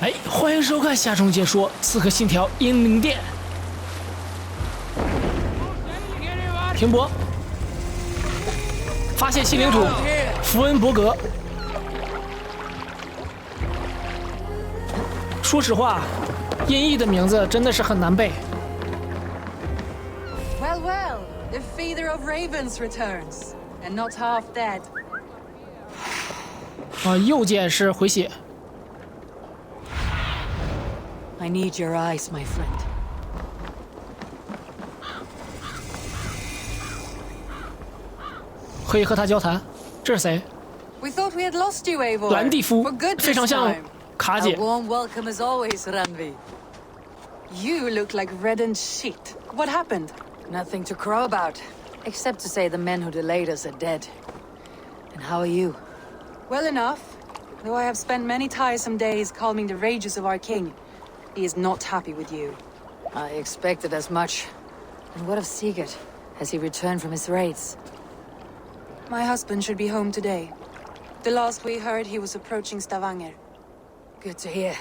哎，欢迎收看下中解说《刺客信条：英灵殿》。停泊。发现新领土，福恩伯格。说实话，音译的名字真的是很难背。Well, well, the feeder of ravens returns, and not half dead. 右键是回血。I need your eyes, my friend. 可以和他交谈。这是谁？ We thought we had lost you, Eivor. 兰蒂夫， For good 非常 this 像 time. 卡 A 姐。 warm welcome as always, Ranvi. You look like reddened sheet. What happened? Nothing to crow about, except to say the men who delayed us are dead. And how are you? Well enough, though I have spent many tiresome days calming the rages of our king. He is not happy with you. I expected as much. And what of Sigurd? Has he returned from his raids? My husband should be home today. The last we heard, he was approaching Stavanger. Good to hear.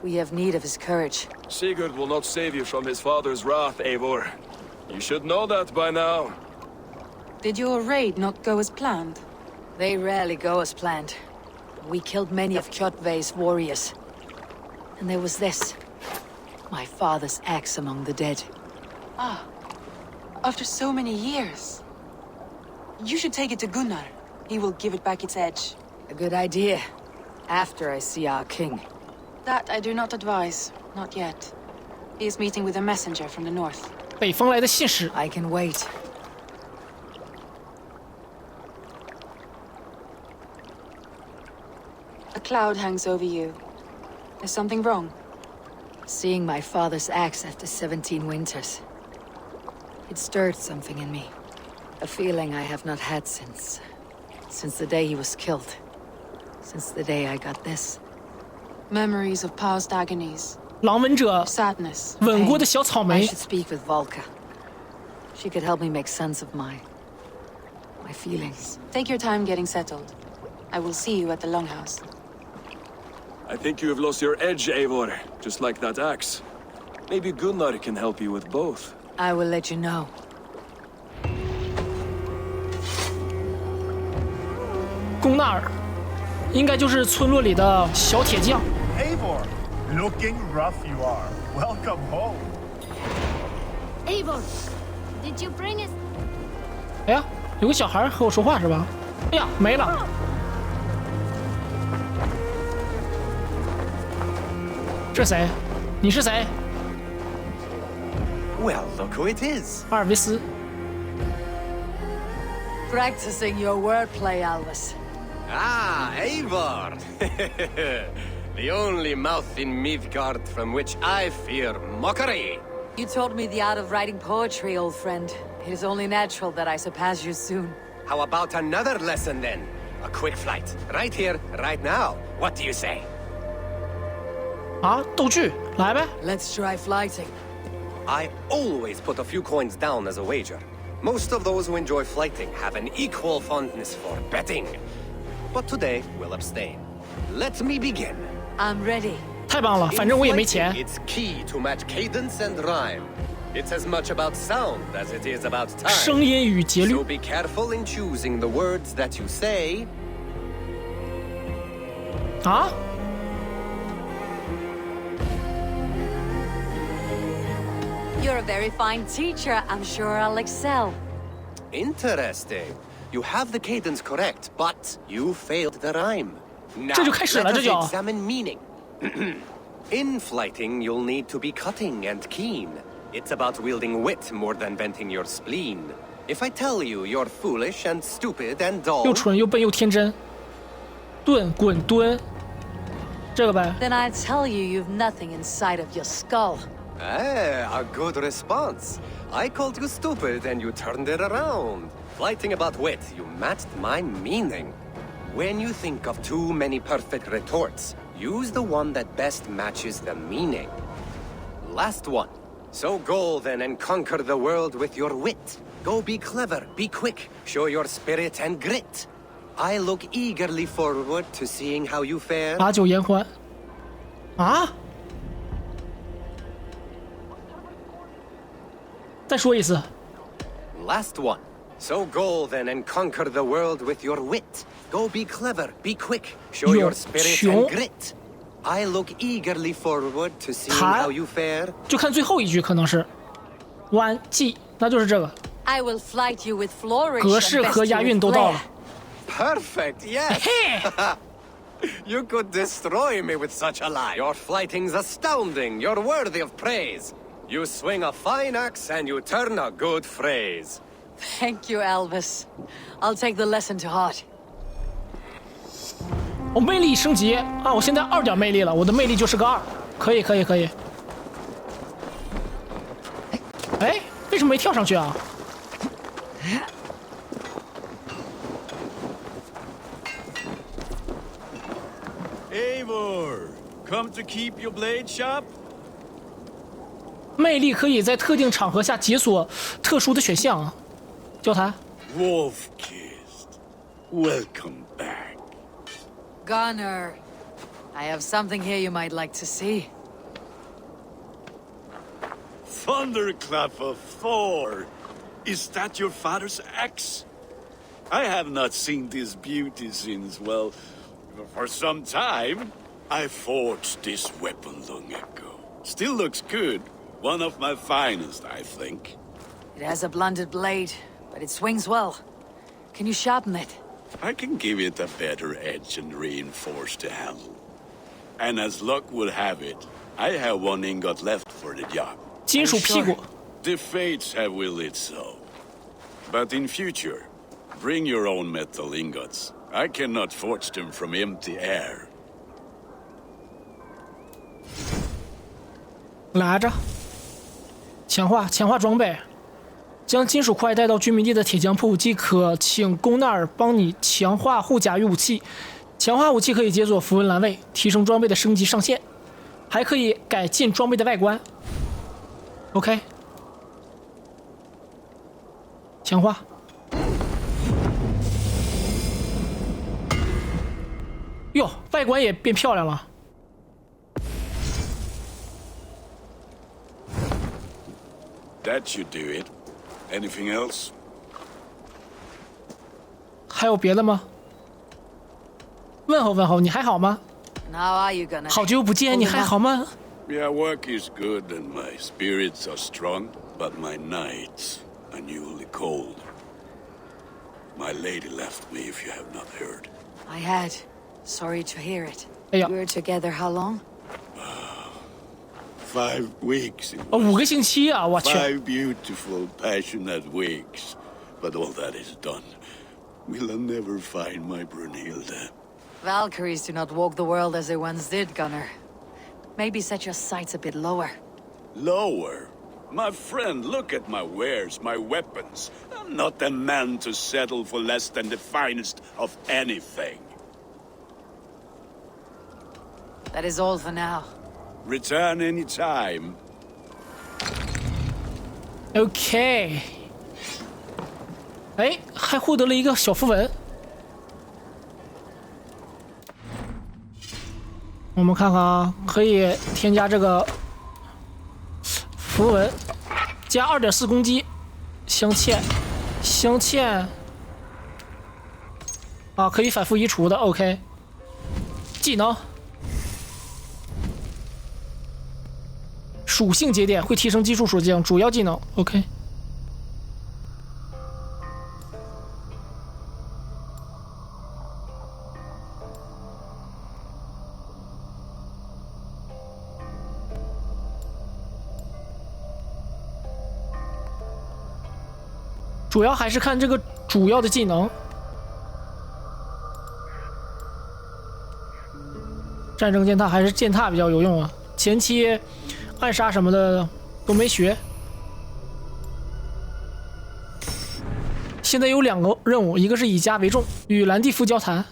We have need of his courage. Sigurd will not save you from his father's wrath, Eivor. You should know that by now. Did your raid not go as planned? They rarely go as planned. We killed many of Kjotve's warriors. And there was this. My father's axe among the dead. Ah. After so many years. You should take it to Gunnar. He will give it back its edge. A good idea. After I see our king. That I do not advise. Not yet. He is meeting with a messenger from the north. 北方来的信使。 I can wait. A cloud hangs over you. Is something wrong? Seeing my father's axe after 17 winters. It stirred something in me. A feeling I have not had since the day he was killed. Since the day I got this. Memories of past agonies. 狼吻者， Sadness. 吻过的小草 I 莓。 should speak with Volka. She could help me make sense of my feelings. Take your time getting settled. I will see you at the Longhouse. I think you have lost your edge, Eivor, just like that axe. Maybe Gunnar can help you with both. I will let you know. 贡纳尔，应该就是村落里的小铁匠。 Eivor, looking rough you are. Welcome home. Eivor, did you bring us? 哎呀，有个小孩和我说话是吧？哎呀，没了。这谁？你是谁？ Well, look who it is. 阿尔维斯。 Practicing your wordplay, Alvis. Ah, Eivor. The only mouth in Midgard from which I fear mockery. You taught me the art of writing poetry, old friend. It is only natural that I surpass you soon. How about another lesson then? A quick flight. Right here, right now. What do you say? 啊，逗趣，来呗。 Let's try flighting. I always put a few coins down as a wager. Most of those who enjoy flighting have an equal fondness for betting. But today, we'll abstain. Let me begin. I'm ready. 太棒了，反正我也没钱。 It's key to match cadence and rhyme. It's as much about sound as it is about 声 time. 音与节律 So。be careful in choosing the words that you say. 啊？ You're a very fine teacher. I'm sure I'll excel. Interesting. You have the cadence correct, but you failed the rhyme. Now, 这就开始了， let 这 us 就。 examine meaning. In flighting, you'll need to be cutting and keen. It's about wielding wit more than venting your spleen. If I tell you you're foolish and stupid and 又 dull, 蠢又笨又天真。盾滚蹲，这个呗。 Then I tell you you've nothing inside of your skull. a good response. I called you stupid and you turned it around. Flighting about wit, you matched my meaning. When you think of too many perfect retorts, use the one that best matches the meaning. Last one. So go then and conquer the world with your wit. Go be clever, be quick, show your spirit and grit. I look eagerly forward to seeing how you fare. 把酒言欢。啊？再说一次。Last one. So go then and conquer the world with your wit. Go be clever, be quick, show your spirit and grit. I look eagerly forward to seeing how you fare. 就看最后一句可能是弯记，那就是这个。I will flight you with flourish. 格式和押韵都到了。Perfect, yes. You could destroy me with such a lie. Your flighting's astounding. You're worthy of praise. You swing a fine axe and you turn a good phrase. Thank you, Elvis. I'll take the lesson to heart. 我魅力升级啊！我现在2点魅力了，我的魅力就是个2，可以。哎，为什么没跳上去啊？ Eivor, come to keep your blade sharp? 魅力可以在特定场合下解锁特殊的选项。交谈。Wolf-kissed, welcome back. Gunnar, I have something here you might like to see. Thunderclap of Thor! Is that your father's axe? I have not seen this beauty since, well, for some time. I forged this weapon long ago. Still looks good. One of my finest, I think. It has a blunted blade, but it swings well. Can you sharpen it? I can give it a better edge and reinforce the handle. And as luck would have it, I have one ingot left for the job. 金属屁股。 The fates have willed it so. But in future, bring your own metal ingots. I cannot forge them from empty air. 来着，强化装备，将金属块带到居民地的铁匠铺，即可请龚纳尔帮你强化护甲与武器。强化武器可以解锁符文栏位，提升装备的升级上限，还可以改进装备的外观。OK， 强化。哟，外观也变漂亮了。 That should do it. Anything else? 还有别的吗？问候，你还好吗？ How are you, Gunnar? 好久不见，你还好吗？ Yeah, work is good and my spirits are strong, but my nights are newly cold. My lady left me, if you have not heard. I had. Sorry to hear it. 哎呀， We were together how long? 5 weeks. It 5 was. 个星期啊！我去， 5 beautiful, passionate weeks. But all that is done. Will I never find my Brunhilde? Valkyries do not walk the world as they once did, Gunnar. Maybe set your sights a bit lower. Lower? My friend, look at my wares, my weapons. I'm not a man to settle for less than the finest of anything. That is all for now. Return any time. OK。哎，还获得了一个小符文。我们看看啊，可以添加这个符文，加2.4攻击，镶嵌啊，可以反复移除的。OK。技能。 属性节点会提升基础属性，主要技能 OK。主要还是看这个主要的技能。战争践踏还是践踏比较有用啊，前期。 暗杀什么的都没学。现在有2个任务，一个是以家为重，与兰蒂夫交谈，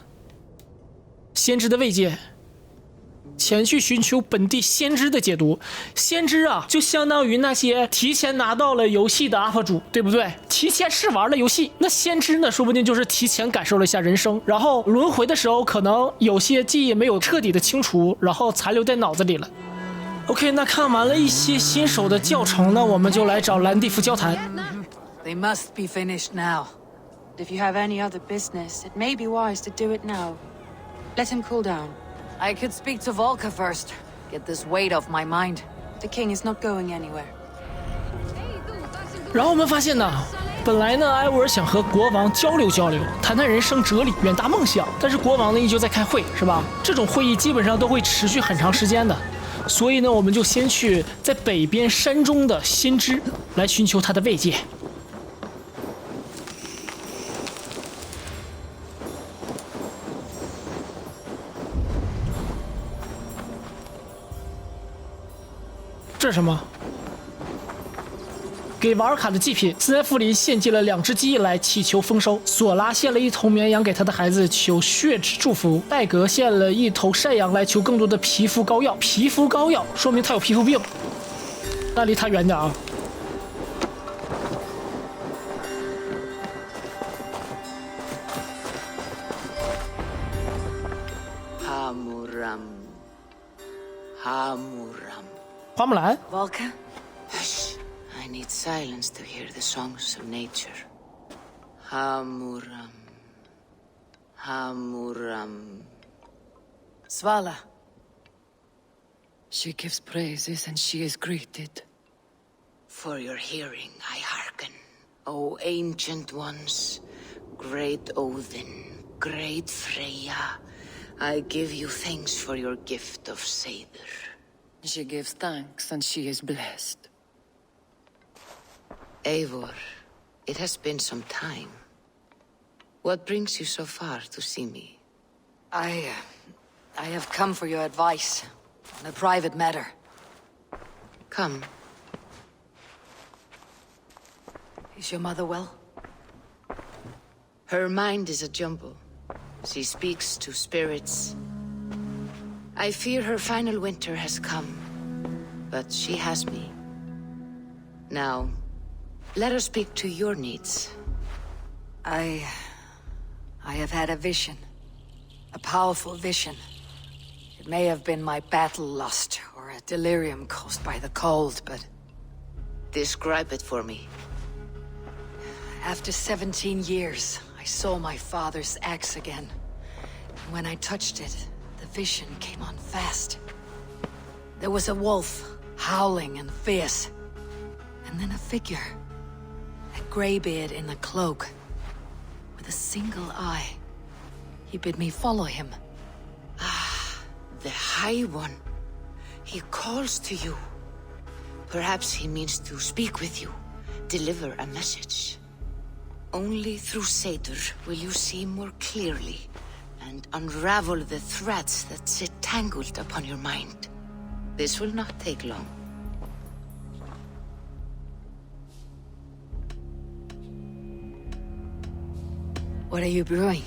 先知的慰藉，前去寻求本地先知的解读。先知啊，就相当于那些提前拿到了游戏的 UP 主，对不对？提前试玩了游戏。那先知呢，说不定就是提前感受了一下人生，然后轮回的时候可能有些记忆没有彻底的清除，然后残留在脑子里了。OK， 那看完了一些新手的教程呢，我们就来找兰蒂夫交谈。They must be finished now. If you have any other business, it may be wise to do it now. Let him cool down. I could speak to Volka first. Get this weight off my mind. The king is not going anywhere. 然后我们发现呢，本来呢，埃沃尔想和国王交流交流，谈谈人生哲理、远大梦想，但是国王呢依旧在开会，是吧？这种会议基本上都会持续很长时间的。所以呢，我们就先去在北边山中的先知来寻求他的慰藉。这是什么？给瓦尔卡的祭品，斯奈弗林献祭了2只鸡来祈求丰收，索拉献了1头绵羊给他的孩子求血脂祝福，戴格献了1头山羊来求更多的皮肤膏药。皮肤膏药说明他有皮肤病，那离他远点啊。花木兰。Volka? Hush. I need silence to hear the songs of nature. Hamuram. Hamuram. Svala. She gives praises and she is greeted. For your hearing I hearken, O ancient ones, great Odin, great Freya. I give you thanks for your gift of Seder. She gives thanks and she is blessed. Eivor, it has been some time. What brings you so far to see me? I have come for your advice on a private matter. Come. Is your mother well? Her mind is a jumble. She speaks to spirits. I fear her final winter has come, but she has me. Now, let us speak to your needs. I have had a vision. A powerful vision. It may have been my battle lust, or a delirium caused by the cold, but... Describe it for me. After 17 years, I saw my father's axe again. And when I touched it, the vision came on fast. There was a wolf, howling and fierce. And then a figure. A graybeard in a cloak. With a single eye. He bid me follow him. Ah, the High One. He calls to you. Perhaps he means to speak with you. Deliver a message. Only through Seder will you see more clearly and unravel the threads that sit tangled upon your mind. This will not take long. What are you brewing?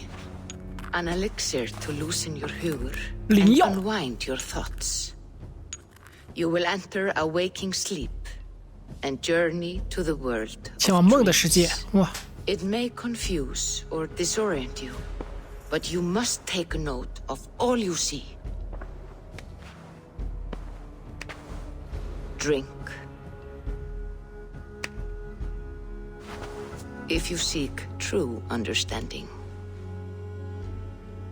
An elixir to loosen your huger and unwind your thoughts. You will enter a waking sleep and journey to the world of dreams. It may confuse or disorient you, but you must take note of all you see. Drink. If you seek true understanding.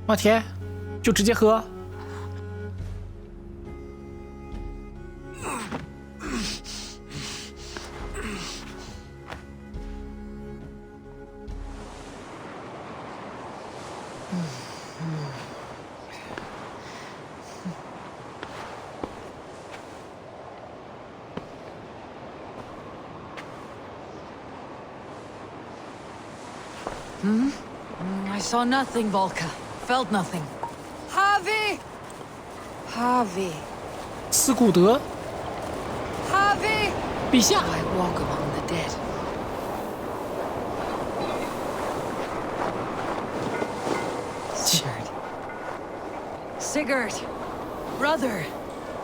我天，就直接喝。I saw nothing, Volka. Felt nothing. Harvey! Harvey. 斯古德。Harvey! 陛下。 I walk among the dead. Sigurd. Brother,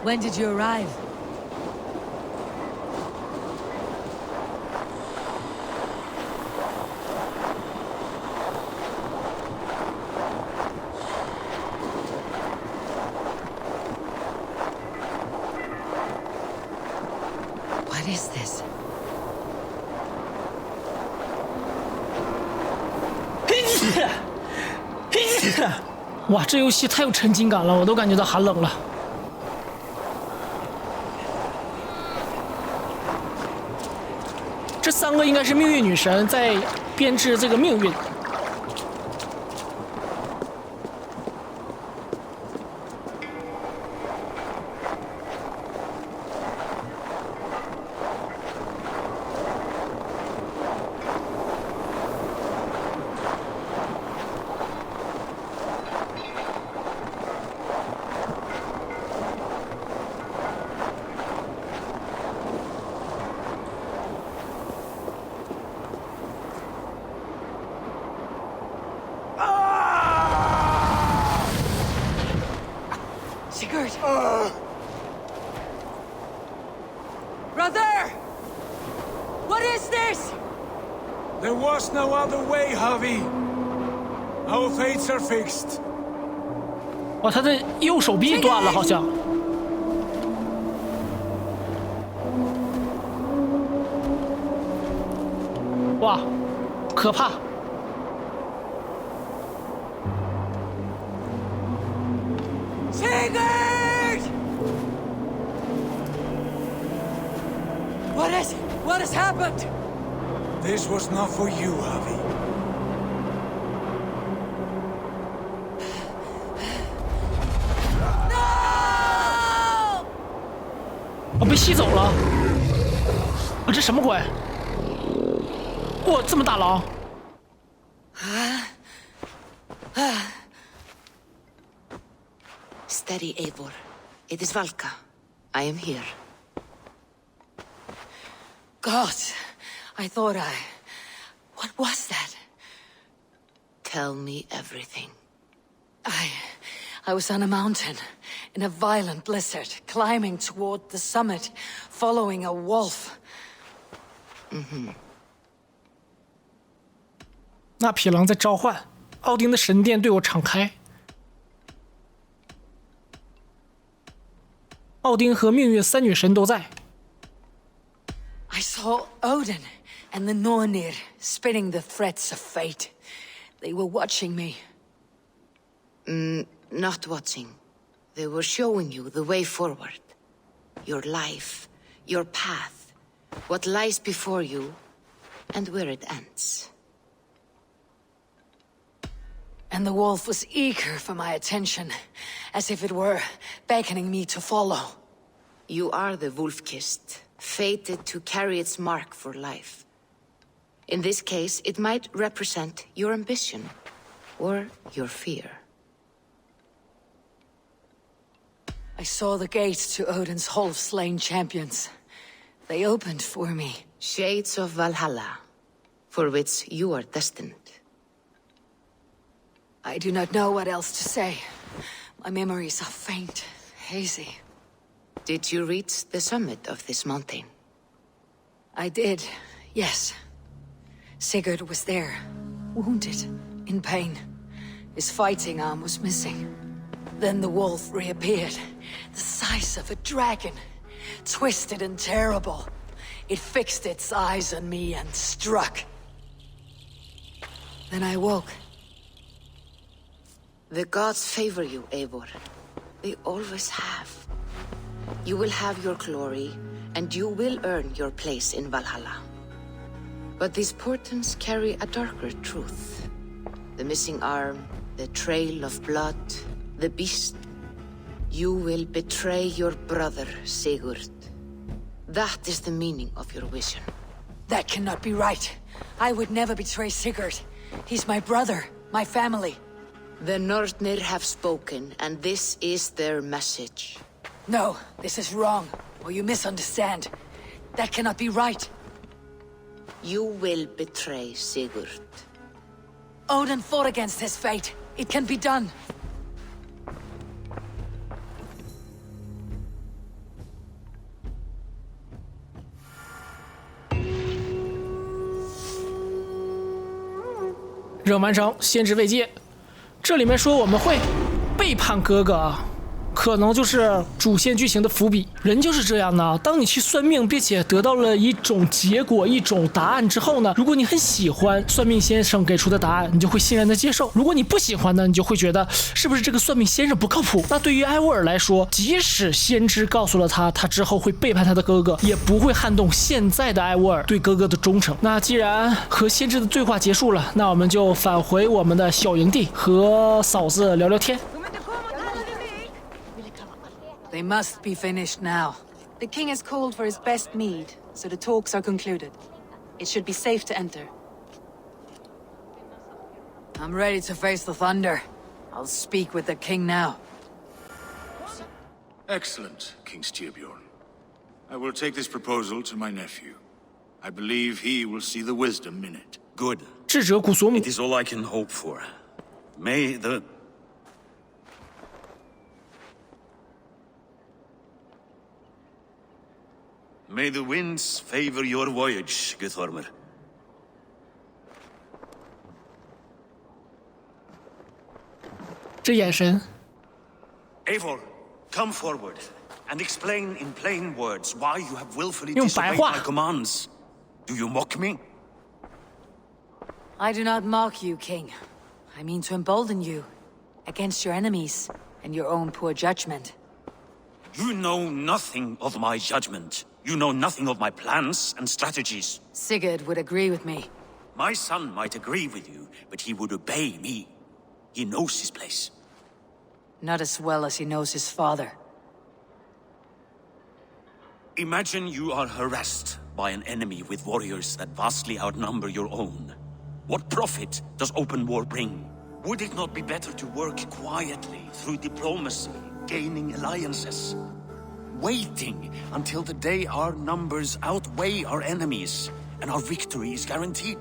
when did you arrive? What is this? 哇，这游戏太有沉浸感了，我都感觉到寒冷了。这3个应该是命运女神在编织这个命运。Sigurd! Brother! What is this? There was no other way, Javi. Our fates are fixed. 哇，他的右手臂断了，好像。哇，可怕！ Sigurd! What has happened? This was not for you, Javi. 我被吸走了！啊，这什么鬼？哇，这么大狼！ Steady, Eivor. It is Valka. I am here. God, I thought What was that? Tell me everything. I was on a mountain, in a violent blizzard, climbing toward the summit, following a wolf. 那匹狼在召唤，奥丁的神殿对我敞开。 奥丁和命运3女神都在。 I saw Odin and the Nornir spitting the threats of fate. They were watching me. Not watching. They were showing you the way forward. Your life, your path, what lies before you, and where it ends. And the wolf was eager for my attention, as if it were beckoning me to follow. You are the wolf-kissed, fated to carry its mark for life. In this case, it might represent your ambition, or your fear. I saw the gates to Odin's Hall of Slain Champions. They opened for me. Shades of Valhalla, for which you are destined. I do not know what else to say. My memories are faint, hazy. Did you reach the summit of this mountain? I did, yes. Sigurd was there, wounded, in pain. His fighting arm was missing. Then the wolf reappeared, the size of a dragon, twisted and terrible. It fixed its eyes on me and struck. Then I woke. The gods favor you, Eivor. They always have. You will have your glory, and you will earn your place in Valhalla. But these portents carry a darker truth. The missing arm, the trail of blood, the beast. You will betray your brother, Sigurd. That is the meaning of your vision. That cannot be right. I would never betray Sigurd. He's my brother, my family. The Nornir have spoken, and this is their message. No, this is wrong, or you misunderstand. That cannot be right. You will betray Sigurd. Odin fought against his fate. It can be done. 任务完成，先知慰藉。这里面说我们会背叛哥哥啊。可能就是主线剧情的伏笔。人就是这样的，当你去算命，并且得到了一种结果、一种答案之后呢，如果你很喜欢算命先生给出的答案，你就会欣然的接受；如果你不喜欢呢，你就会觉得是不是这个算命先生不靠谱？那对于埃沃尔来说，即使先知告诉了他之后会背叛他的哥哥，也不会撼动现在的埃沃尔对哥哥的忠诚。那既然和先知的对话结束了，那我们就返回我们的小营地，和嫂子聊聊天。They must be finished now. The king has called for his best mead, so the talks are concluded. It should be safe to enter. I'm ready to face the thunder. I'll speak with the king now. Excellent, King Styrbjorn. I will take this proposal to my nephew. I believe he will see the wisdom in it. Good. 智者古索姆 It is all I can hope for. May the winds favor your voyage, Guthormer. 这眼神 Eivor, come forward and explain in plain words why you have willfully 用白 disobeyed 话 my commands. Do you mock me? I do not mock you, king. I mean to embolden you against your enemies and your own poor judgment. You know nothing of my judgment. You know nothing of my plans and strategies. Sigurd would agree with me. My son might agree with you, but he would obey me. He knows his place. Not as well as he knows his father. Imagine you are harassed by an enemy with warriors that vastly outnumber your own. What profit does open war bring? Would it not be better to work quietly through diplomacy, gaining alliances? Waiting until the day our numbers outweigh our enemies and our victory is guaranteed.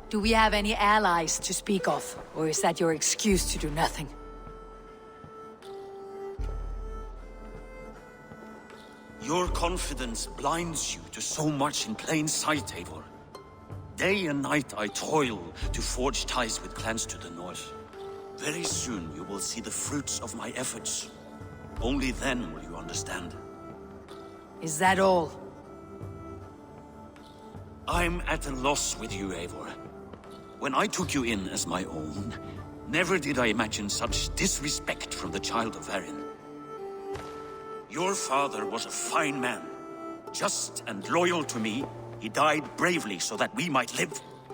Do we have any allies to speak of? Or is that your excuse to do nothing? Your confidence blinds you to so much in plain sight, Eivor. Day and night I toil to forge ties with clans to the north. Very soon you will see the fruits of my efforts. Only then will you understand. Is that all? I'm at a loss with you, Eivor. When I took you in as my own, never did I imagine such disrespect from the child of Varin. Your father was a fine man, just and loyal to me. He died bravely so that we might live.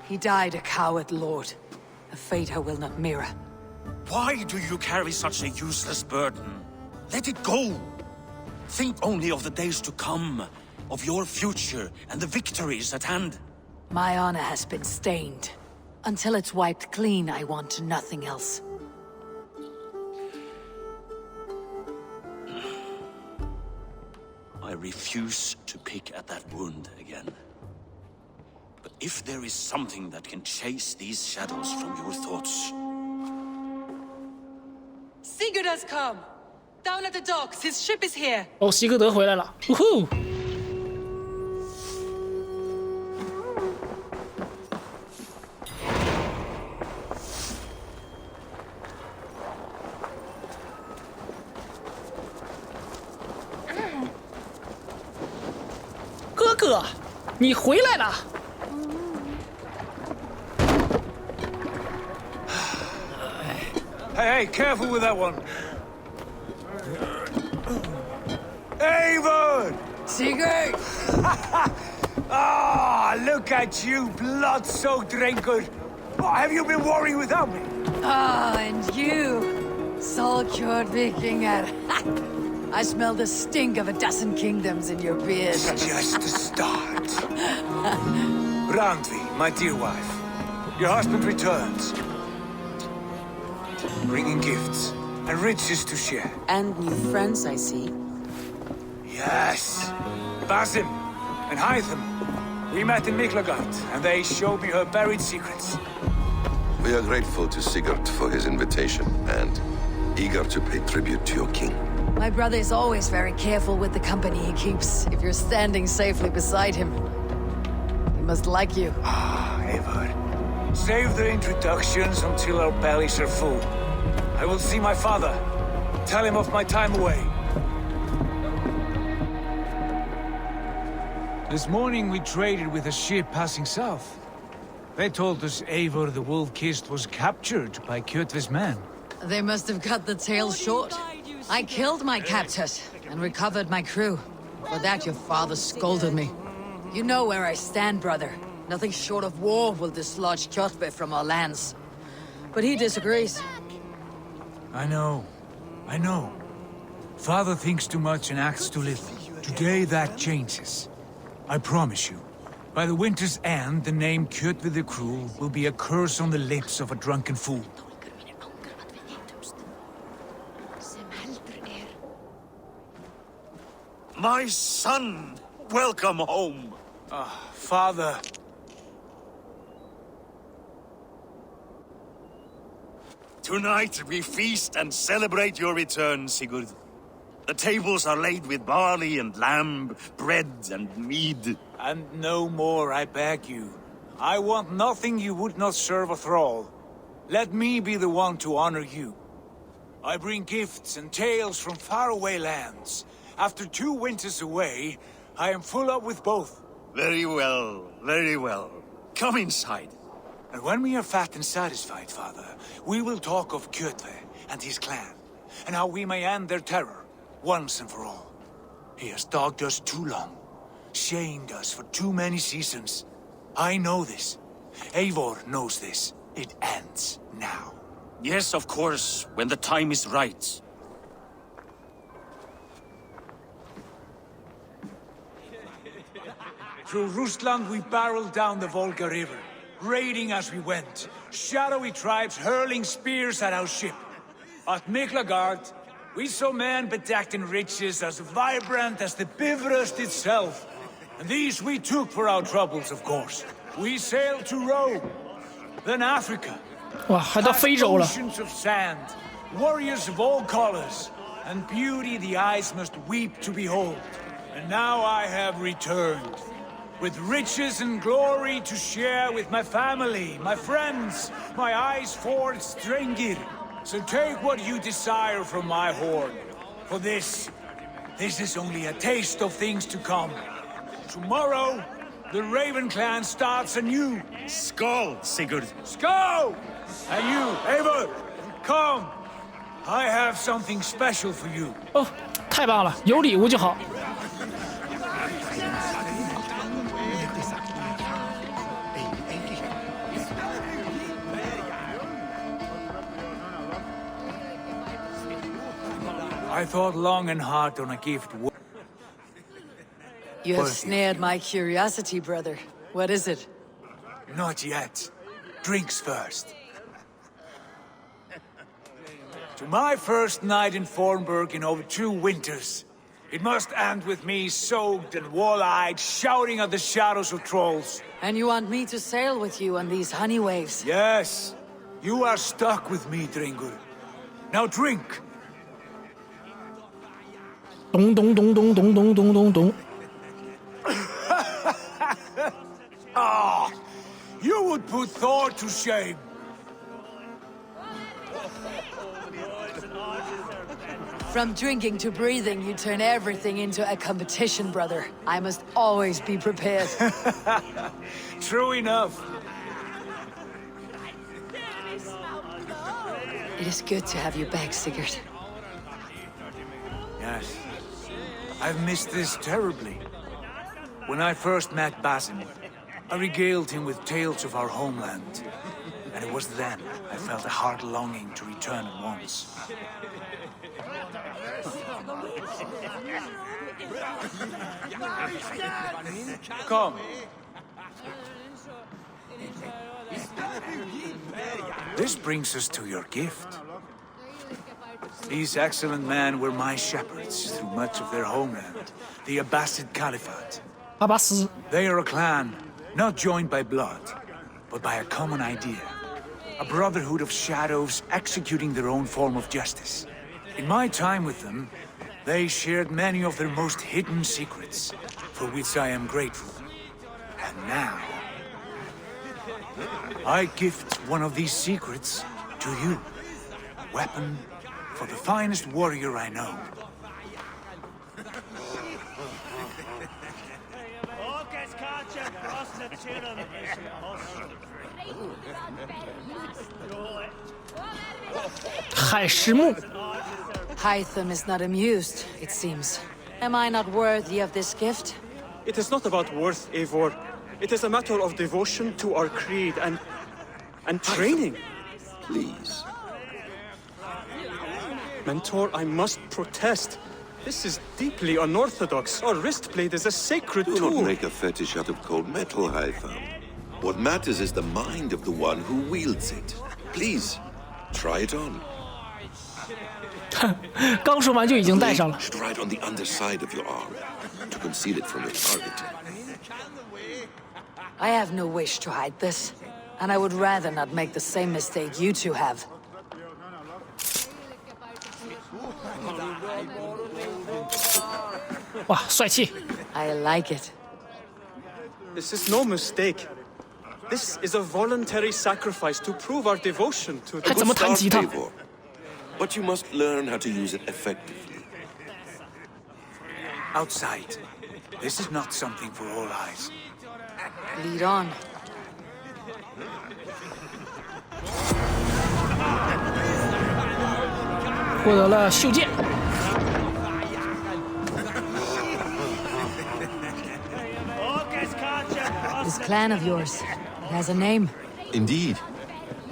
He died a coward, Lord. A fate I will not mirror. Why do you carry such a useless burden? Let it go. Think only of the days to come, of your future and the victories at hand. My honor has been stained. Until it's wiped clean, I want nothing else. I refuse to pick at that wound again. But if there is something that can chase these shadows from your thoughts... Sigurd has come! Down at the docks, his ship is here! 哦，西格德回来了，呜呼！哥哥，你回来了！ Hey, careful with that one. Eivor! Sigurd! Ah, look at you, blood-soaked drinker. What, have you been warring without me? Ah, and you, soul-cured Vikinger. I smell the stink of a dozen kingdoms in your beard. Just the start. Randvi, my dear wife, your husband returns. Bringing gifts and riches to share. And new friends, I see. Yes. Basim and Hytham. We met in Miklagard, and they showed me her buried secrets. We are grateful to Sigurd for his invitation, and eager to pay tribute to your king. My brother is always very careful with the company he keeps. If you're standing safely beside him, he must like you. Eivor, save the introductions until our bellies are full. I will see my father. Tell him of my time away. This morning we traded with a ship passing south. They told us Eivor the Wolf-Kissed was captured by Kjotve's men. They must have cut the tail short. I killed my captors and recovered my crew. For that your father scolded me. You know where I stand, brother. Nothing short of war will dislodge Kjotve from our lands. But he disagrees. I know. Father thinks too much and acts too little. Today that changes. I promise you. By the winter's end, the name Kjotve the Cruel will be a curse on the lips of a drunken fool. My son! Welcome home! Father. Tonight we feast and celebrate your return, Sigurd. The tables are laid with barley and lamb, bread and mead. And no more, I beg you. I want nothing you would not serve a thrall. Let me be the one to honor you. I bring gifts and tales from faraway lands. After 2 winters away, I am full up with both. Very well, very well. Come inside. And when we are fat and satisfied, Father, we will talk of Kjotve and his clan, and how we may end their terror, once and for all. He has dogged us too long, shamed us for too many seasons. I know this. Eivor knows this. It ends now. Yes, of course, when the time is right. Through Rusland we barreled down the Volga River, raiding as we went, shadowy tribes hurling spears at our ship. At Miklagard, we saw men bedecked in riches as vibrant as the Bifrost itself. And these we took for our troubles, of course. We sailed to Rome, then Africa. 哇，还到非洲了。 Oceans of sand, warriors of all colors, and beauty the eyes must weep to behold. And now I have returned, with riches and glory to share with my family, my friends, my eyes-forged Strengir. So take what you desire from my hoard. For this is only a taste of things to come. Tomorrow, the Raven clan starts anew. Skål, Sigurd. Skål! And you, Eivor, come. I have something special for you. 哦，太棒了，有礼物就好。 I thought long and hard on a gift. You have snared my curiosity, brother. What is it? Not yet. Drinks first. To my first night in Fornburg in over 2 winters. It must end with me soaked and wall-eyed, shouting at the shadows of trolls. And you want me to sail with you on these honey waves? Yes. You are stuck with me, Dringur. Now drink. 咚咚咚咚咚咚咚咚咚。 Ah, you would put Thor to shame. From drinking to breathing, you turn everything into a competition, brother. I must always be prepared. True enough. It is good to have you back, Sigurd. Yes. I've missed this terribly. When I first met Basim, I regaled him with tales of our homeland. And it was then I felt a heart longing to return at once. Come. This brings us to your gift. These excellent men were my shepherds through much of their homeland, the Abbasid Caliphate. 阿巴斯， They are a clan, not joined by blood, but by a common idea. A brotherhood of shadows executing their own form of justice. In my time with them, They shared many of their most hidden secrets, for which I am grateful. And now, I gift one of these secrets to you. A weapon for the finest warrior I know. Hytham is not amused, it seems. Am I not worthy of this gift? It is not about worth, Eivor. It is a matter of devotion to our creed and training. Please. Mentor, I must protest. This is deeply unorthodox. Our wrist blade is a sacred Do tool. not make a fetish out of cold metal, Hytham. What matters is the mind of the one who wields it. Please, try it on. 刚说完就已经戴上了。 Should ride on the underside of your arm to conceal it from your target. I have no wish to hide this, and I would rather not make the same mistake you two have. 哇，帅气！ I like it. This is no mistake. This is a voluntary sacrifice to prove our devotion to 还怎么弹吉他？ Eivor, but you must learn how to use it effectively. Outside. This is not something for all eyes. Lead on. 获得了袖剑。 This clan of yours, it has a name. Indeed.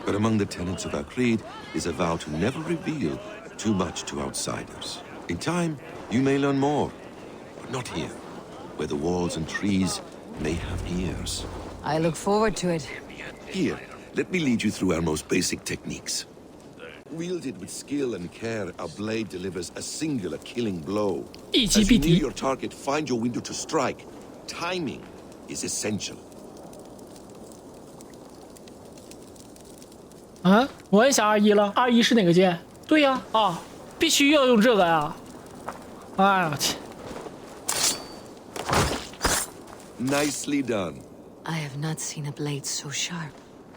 But among the tenets of our creed is a vow to never reveal too much to outsiders. In time, you may learn more, but not here, where the walls and trees may have ears. I look forward to it. Here, let me lead you through our most basic techniques. Wielded with skill and care, our blade delivers a singular killing blow. 一击 As 必 you near 敌。 your target, find your window to strike. Timing is essential. 啊，我也想2-1了。2-1是哪个键？对呀，啊，必须要用这个呀！哎呀，我去！ Nicely done. I have not seen a blade so sharp.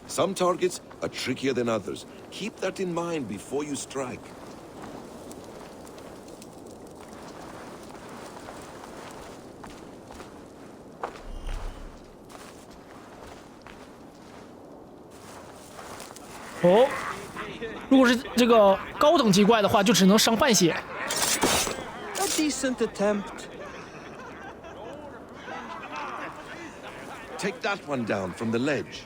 Some targets are trickier than others. Keep that in mind before you strike. 哦，如果是这个高等级怪的话，就只能伤半血。 A decent attempt. Take that one down from the ledge.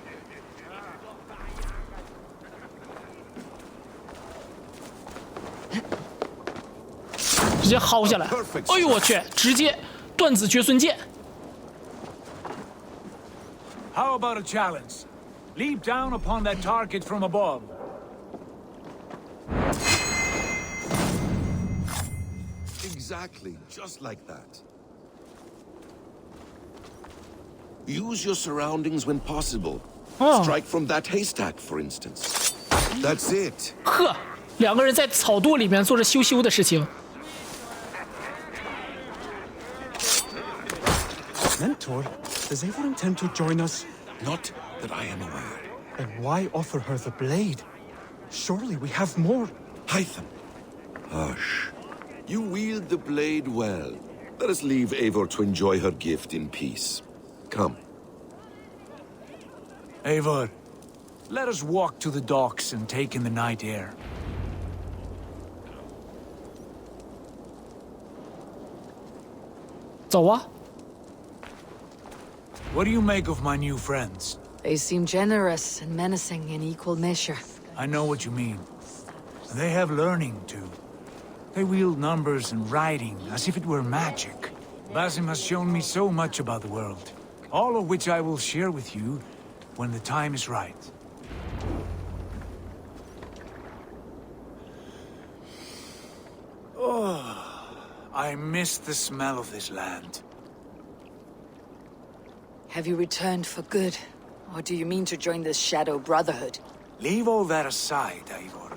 直接薅下来。哎呦我去，直接断子绝孙剑。 How about a challenge? Leap down upon that target from above. Exactly, just like that. Use your surroundings when possible. Strike from that haystack, for instance. That's it. 呵，两个人在草垛里面做着羞羞的事情。 Mentor, does Eivor intend to join us? Not that I am aware. Then why offer her the blade? Surely we have more. Hytham. Hush. You wield the blade well. Let us leave Eivor to enjoy her gift in peace. Come. Eivor, let us walk to the docks and take in the night air. 走啊！ What do you make of my new friends? They seem generous and menacing in equal measure. I know what you mean. They have learning, too. They wield numbers and writing as if it were magic. Basim has shown me so much about the world, all of which I will share with you when the time is right. Oh, I miss the smell of this land. Have you returned for good? Or do you mean to join this Shadow Brotherhood? Leave all that aside, Eivor.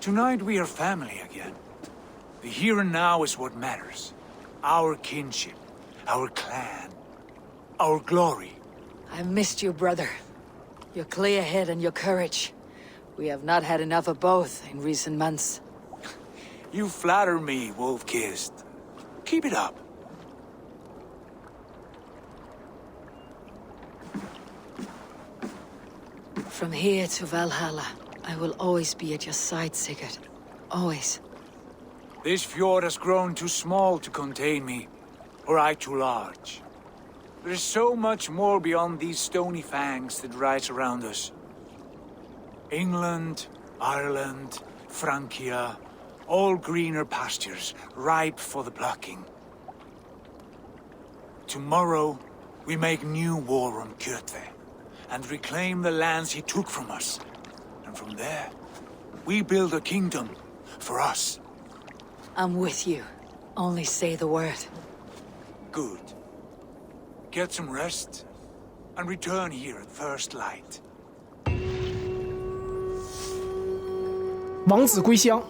Tonight we are family again. The here and now is what matters. Our kinship, our clan, our glory. I've missed you, brother. Your clear head and your courage. We have not had enough of both in recent months. You flatter me, Wolf-Kissed. Keep it up. From here to Valhalla, I will always be at your side, Sigurd. Always. This fjord has grown too small to contain me, or I too large. There is so much more beyond these stony fangs that rise around us. England, Ireland, Francia, all greener pastures, ripe for the plucking. Tomorrow, we make new war on Kjotve, and reclaim the lands he took from us. And from there, we build a kingdom for us. I'm with you. Only say the word. Good. Get some rest, and return here at first light. 王子归乡。